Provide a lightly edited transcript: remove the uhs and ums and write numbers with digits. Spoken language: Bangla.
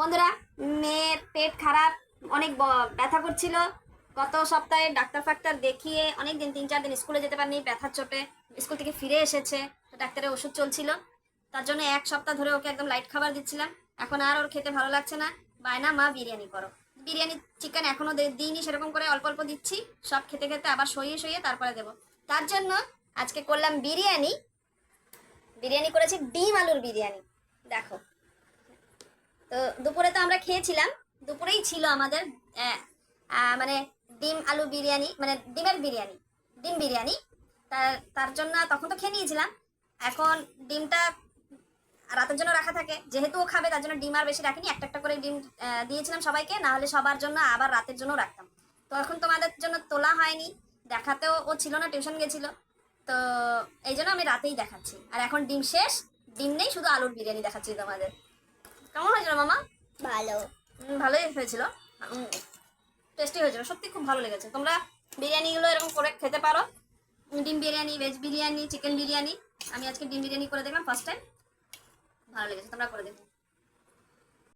বন্ধুরা, মেয়ের পেট খারাপ, অনেক ব্যথা করছিল। গত সপ্তাহে ডাক্তার ফাক্তার দেখিয়ে অনেক দিন 3-4 দিন স্কুলে যেতে পারেনি ব্যথার চোটে। স্কুল থেকে ফিরে এসেছে, তো ডাক্তারের ওষুধ চলছিল। তার জন্য 1 সপ্তাহ ধরে ওকে একদম লাইট খাবার দিচ্ছিলাম। এখন আর ওর খেতে ভালো লাগছে না, বায়না মা বিরিয়ানি করো। বিরিয়ানি চিকেন এখনো দিইনি, সেরকম করে অল্প অল্প দিচ্ছি। সব খেতে খেতে আবার সইয়ে সইয়ে তারপরে দেবো। তার জন্য আজকে করলাম বিরিয়ানি। বিরিয়ানি করেছি ডিম আলুর বিরিয়ানি। দেখো, তো দুপুরে তো আমরা খেয়েছিলাম, দুপুরেই ছিল আমাদের মানে ডিম আলু বিরিয়ানি, মানে ডিমের বিরিয়ানি, ডিম বিরিয়ানি। তার তার জন্য তখন তো খেয়ে নিয়েছিলাম। এখন ডিমটা রাতের জন্য রাখা থাকে, যেহেতু ও খাবে তার জন্য ডিম আর বেশি রাখিনি, একটা একটা করে ডিম দিয়েছিলাম সবাইকে, না হলে সবার জন্য আবার রাতের জন্য রাখতাম। তো এখন তোমাদের জন্য তোলা হয়নি, দেখাতেও ও ছিল না, টিউশন গেছিল। তো এই জন্য আমি রাতেই দেখাচ্ছি। আর এখন ডিম শেষ, ডিম নেই, শুধু আলুর বিরিয়ানি দেখাচ্ছি তোমাদের। কেমন হয়েছিল মামা? ভালো। ভালোই হয়েছিল। টেস্টি হয়েছিল, সত্যি খুব ভালো লেগেছে। তোমরা বিরিয়ানিগুলো এরকম করে খেতে পারো। ডিম বিরিয়ানি, ভেজ বিরিয়ানি, চিকেন বিরিয়ানি। আমি আজকে ডিম বিরিয়ানি করে দেখলাম ফার্স্ট টাইম, ভালো লেগেছে, তোমরা করে দেখো।